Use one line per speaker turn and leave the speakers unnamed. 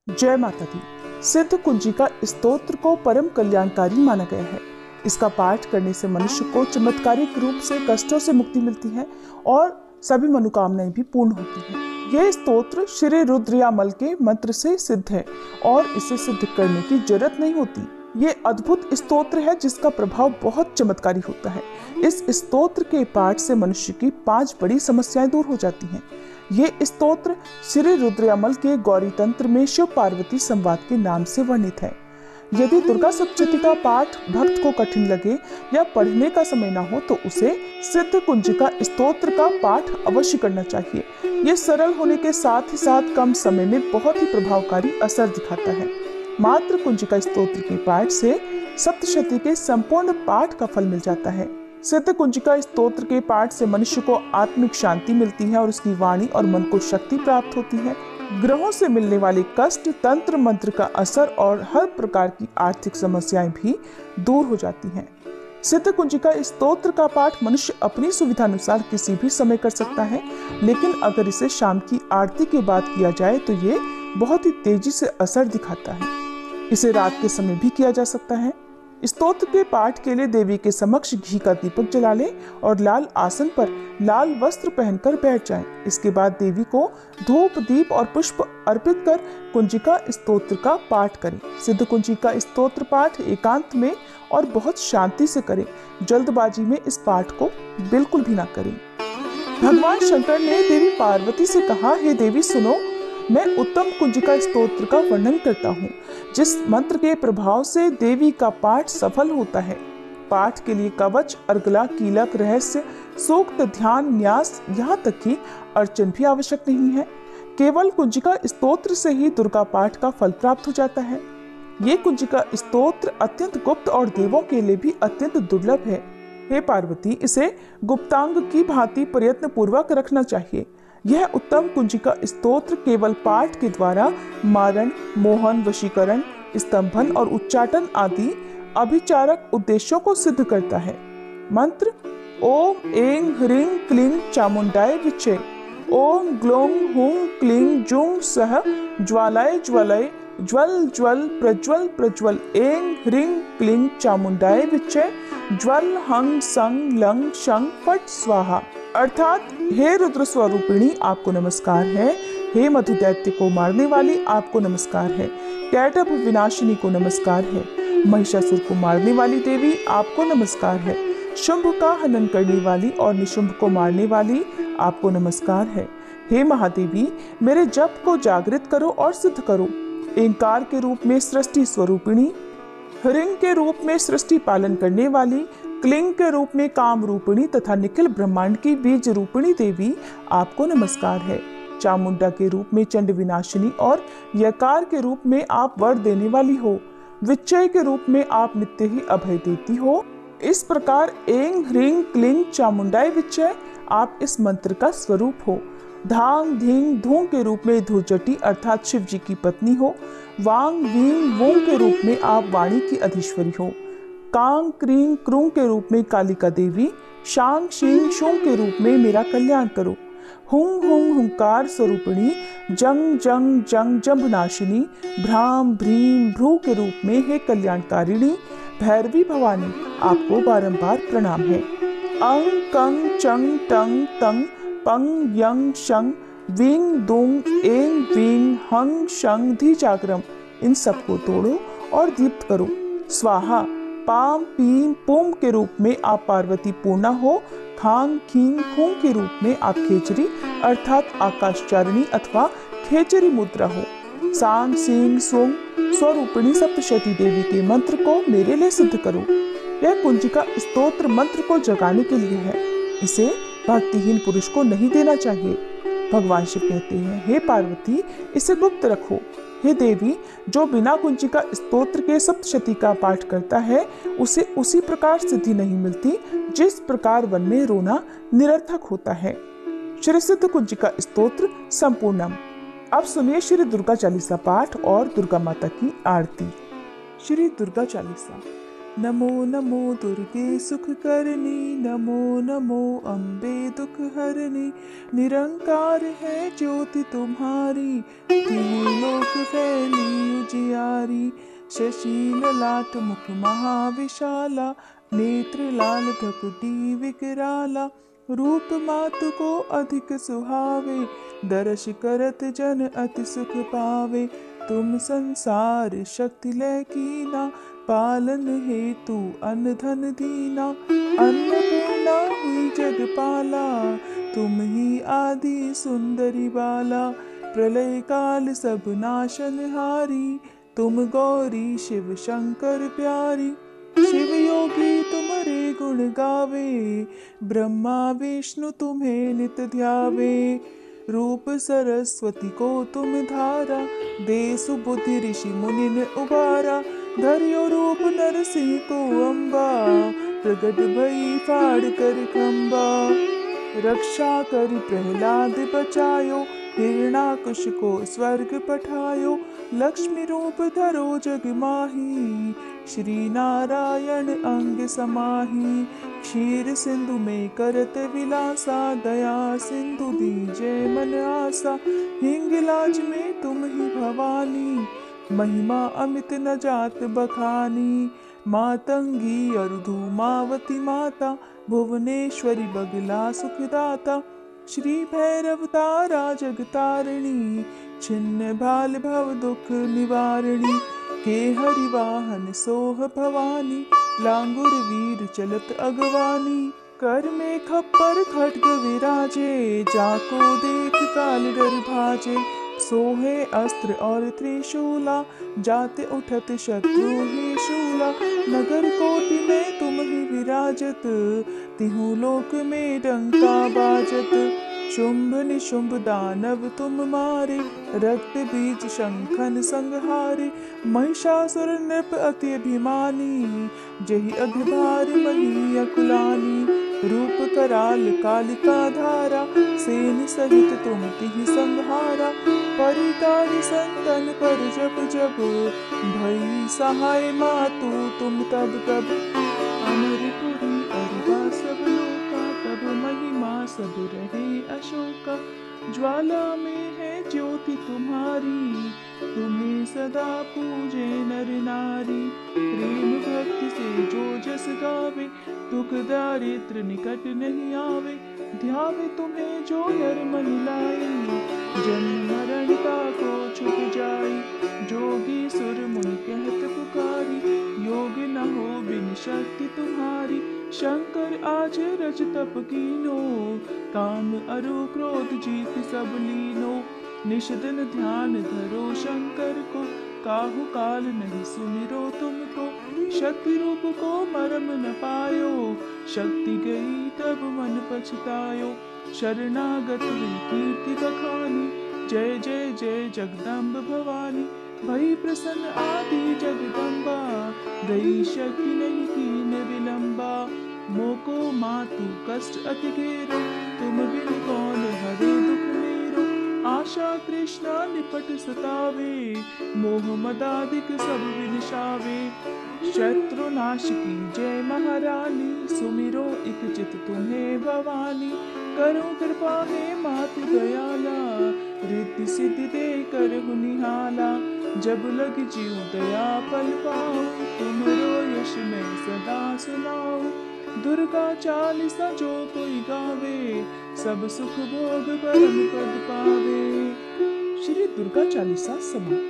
जय माता दी। सिद्ध कुंजिका स्तोत्र को परम कल्याणकारी माना गया है। इसका पाठ करने से मनुष्य को चमत्कारिक रूप से कष्टों से मुक्ति मिलती है और सभी मनोकामनाएं भी पूर्ण होती हैं। यह स्तोत्र श्री रुद्रयामल के मंत्र से सिद्ध है और इसे सिद्ध करने की जरूरत नहीं होती। ये अद्भुत स्तोत्र है जिसका प्रभाव बहुत चमत्कारी होता है। इस स्तोत्र के पाठ से मनुष्य की 5 बड़ी समस्याएं दूर हो जाती हैं। ये स्तोत्र श्री रुद्रयामल के गौरी तंत्र में शिव पार्वती संवाद के नाम से वर्णित है। यदि दुर्गा सप्तशती का पाठ भक्त को कठिन लगे या पढ़ने का समय ना हो तो उसे सिद्ध कुंजिका स्तोत्र का पाठ अवश्य करना चाहिए। ये सरल होने के साथ ही साथ कम समय में बहुत ही प्रभावकारी असर दिखाता है। मात्र कुंजिका स्तोत्र के पाठ से सप्तशती के संपूर्ण पाठ का फल मिल जाता है। सिद्ध कुंजिका स्तोत्र के पाठ से मनुष्य को आत्मिक शांति मिलती है और उसकी वाणी और मन को शक्ति प्राप्त होती है। ग्रहों से मिलने वाले कष्ट, तंत्र मंत्र का असर और हर प्रकार की आर्थिक समस्याएं भी दूर हो जाती हैं। सिद्ध कुंजिका स्तोत्र का पाठ मनुष्य अपनी सुविधानुसार किसी भी समय कर सकता है, लेकिन अगर इसे शाम की आरती के बाद किया जाए तो ये बहुत ही तेजी से असर दिखाता है। इसे रात के समय भी किया जा सकता है। स्तोत्र के पाठ के लिए देवी के समक्ष घी का दीपक जला लें और लाल आसन पर लाल वस्त्र पहनकर बैठ जाएं। इसके बाद देवी को धूप, दीप और पुष्प अर्पित कर कुंजिका स्तोत्र का पाठ करें। सिद्ध कुंजिका स्तोत्र पाठ एकांत में और बहुत शांति से करें। जल्दबाजी में इस पाठ को बिल्कुल भी ना करें। भगवान शंकर ने देवी पार्वती से कहा, हे देवी सुनो, मैं उत्तम कुंजिका स्तोत्र का वर्णन करता हूँ जिस मंत्र के प्रभाव से देवी का पाठ सफल होता है। पाठ के लिए कवच, अर्गला, कीलक, रहस्य, सूक्त, ध्यान, न्यास, यहाँ तक कि अर्चन भी आवश्यक नहीं है। केवल कुंजिका स्तोत्र से ही दुर्गा पाठ का फल प्राप्त हो जाता है। ये कुंजिका स्तोत्र अत्यंत गुप्त और देवों के लिए भी अत्यंत दुर्लभ है। हे पार्वती, इसे गुप्तांग की भांति प्रयत्न पूर्वक रखना चाहिए। यह उत्तम कुंजिका स्तोत्र केवल पाठ के द्वारा मारण, मोहन, वशीकरण, स्तंभन और उच्चाटन आदि अभिचारक उद्देश्यों को सिद्ध करता है। मंत्र: ओम ऐं ह्रीं क्लीं चामुंडाय विचे। ओम ग्लौं हूं क्लीं जुं सः ज्वालाय ज्वलय ज्वल ज्वल प्रज्वल प्रज्वल। ऐं ह्रीं क्लीं चामुंडाय विचे। ज्वल हंग संग लंग शंग फट स्वाहा। अर्थात हे रुद्र स्वरूपिणी आपको नमस्कार है। हे मधु दैत्य को मारने वाली आपको नमस्कार है। कैटभ विनाशिनी को नमस्कार है। महिषासुर को मारने वाली देवी आपको नमस्कार है। शुंभ का हनन करने वाली और निशुंभ को मारने वाली आपको नमस्कार है। हे महादेवी, मेरे जप को जागृत करो और सिद्ध करो। एंकार के रूप में सृष्टि स्वरूपिणी, ह्रीं के रूप में सृष्टि पालन करने वाली, क्लीं के रूप में काम रूपिणी तथा निखिल ब्रह्मांड की बीज रूपिणी देवी आपको नमस्कार है। चामुंडा के रूप में चंड विनाशिनी और यकार के रूप में आप वर देने वाली हो। विच्चय के रूप में आप नित्य ही अभय देती हो। इस प्रकार ऐं ह्रीं क्लीं चामुंडाय विच्चय आप इस मंत्र का स्वरूप हो। धांग धींग धूं के रूप में धूर्जटी अर्थात शिव जी की पत्नी हो। वांग वीं वों के रूप में आप वाणी की अधीश्वरी हो। कांग क्रीं क्रूं के रूप में कालिका देवी। शांग शीं शूं के रूप में मेरा कल्याण करो। हुं हुं हुंकार स्वरूपिणी। जंग जंग जंग जंभनाशिनी। भ्राम भ्रीम भ्रू के रूप में हे कल्याणकारिणी भैरवी भवानी आपको बारंबार प्रणाम है। अंग कंग चंग टंग तंग पंग यंग शंग विंग दुंग ऐं वीं हंग शंग धी जागरम। इन सबको तोड़ो और दीप्त करो। स्वाहा। पाम पीम पुम के रूप में आप पार्वती पूर्णा हो। खांग खींग खूं के रूप में आप खेचरी अर्थात आकाशचारिणी अथवा खेचरी मुद्रा हो। सांग सींग सुंग स्वरूपिणी सप्तशती देवी के मंत्र को मेरे लिए सिद्ध करो। यह कुंजिका स्तोत्र मंत्र को जगाने के लिए है। इसे भक्तिहीन पुरुष को नहीं देना चाहिए। भगवान शिव कहते हैं, हे पार्वती, इसे गुप्त रखो। हे देवी, जो बिना कुंजिका स्तोत्र के सप्तशती का पाठ करता है उसे उसी प्रकार सिद्धि नहीं मिलती जिस प्रकार वन में रोना निरर्थक होता है। श्री सिद्ध कुंजिका स्तोत्र संपूर्णम। अब सुनिए श्री दुर्गा चालीसा पाठ और दुर्गा माता की आरती। श्री दुर्गा चालीसा। नमो नमो दुर्गे सुख करनी, नमो नमो अम्बे दुख हरनी। निरंकार है ज्योति तुम्हारी, तीनों लोक फैली प्यारी। शशील लाट मुख महाविशाला, नेत्र लाल भ्रकुटी विकराला। रूप मातु को अधिक सुहावे, दर्श करत जन अति सुख पावे। तुम संसार शक्ति लय कीना, पालन हेतु अन्न धन दीना। अन्नपूर्णा हुई जगपाला, तुम ही आदि सुंदरी बाला। प्रलय काल सब नाशनहारी, तुम गौरी शिव शंकर प्यारी। शिव योगी तुम्हारे गुण गावे, ब्रह्मा विष्णु तुम्हें नित ध्यावे। रूप सरस्वती को तुम धारा, दे सुबुद्धि ऋषि मुनि ने उबारा। धर्यो रूप नरसिंह को अम्बा, प्रगट भई फाड़ कर खम्बा। रक्षा कर प्रहलाद बचायो, हिरणाकुश को स्वर्ग पठायो। लक्ष्मी रूप धरो जग माही, श्री नारायण अंग समाही। क्षीर सिंधु में करत विलासा, दया सिंधु दीजे मन आसा। हिंगलाज में तुम ही भवानी, महिमा अमित न जात बखानी। मातंगी और धूमावती माता, भुवनेश्वरी बगला सुखदाता। श्री भैरव तारा जगतारिणी, छिन्न भाल भव दुख निवारिणी। के हरिवाहन सोह भवानी, लांगुर वीर चलत अगवानी। कर में खप्पर खड्ग विराजे, जाको देख काल डर भाजे। सोहे अस्त्र और त्रिशूला, जाते उठत शत्रु ही शूला। नगर कोटि में तुम ही विराजत, तिहु लोक में डंका बाजत। शुंभ निशुंभ दानव तुम मारे, रक्त बीज शंखन संहारे। महिषासुर नृप अति अभिमानी, जहि अघभार मही अकुलानी। रूप कराल कालिका धारा, सेन सहित तुम तिहि संहारा। परितारि संतन पर जब जब, भई सहाय मातु तुम तब तब। अमरपुरी अरबा सब लोका, तब महिमा सब रहे अशोका। ज्वाला में है ज्योति तुम्हारी, तुम्हें सदा पूजे नर नारी। प्रेम भक्ति से जो जस गावे, दुख दारिद्र निकट नहीं आवे। ध्यावे तुम्हें जो नर मन लाई, जन्म मरण को छुप जाई। जोगी सुर मुनि कहत पुकारी, योग न हो बिन शक्ति तुम्हारी। शंकर आज रच तप कीनो, काम अरु क्रोध जीत सब लीनो। निश दिन ध्यान धरो शंकर को, काहू काल नहीं सुमिरो तुमको। शक्ति रूप को मरम न पायो, शक्ति गई तब मन पछतायो। शरणागत हुई कीर्ति बखानी, जय जय जय जगदम्ब भवानी। भई प्रसन्न आदि जगदम्बा, गई शक्ति नहीं कीन विलंबा। मोको मातु कष्ट अति घेरो, तुम बिन कौन हरे दुख मेरो। आशा तृष्णा निपट सतावे, मोह मदादिक सब विनिशावे। शत्रु नाश की जय महारानी, सुमिरो इक चित तुम्हें भवानी। करो कृपा है मातु दयाला, रिद्धि सिद्धि दे कर हुनिहाला। जब लग जीव दया पल पाओ, तुमरो यश मैं सदा सुनाओ। दुर्गा चालीसा जो कोई गावे, सब सुख भोग परम पद पावे। श्री दुर्गा चालीसा समाप्त।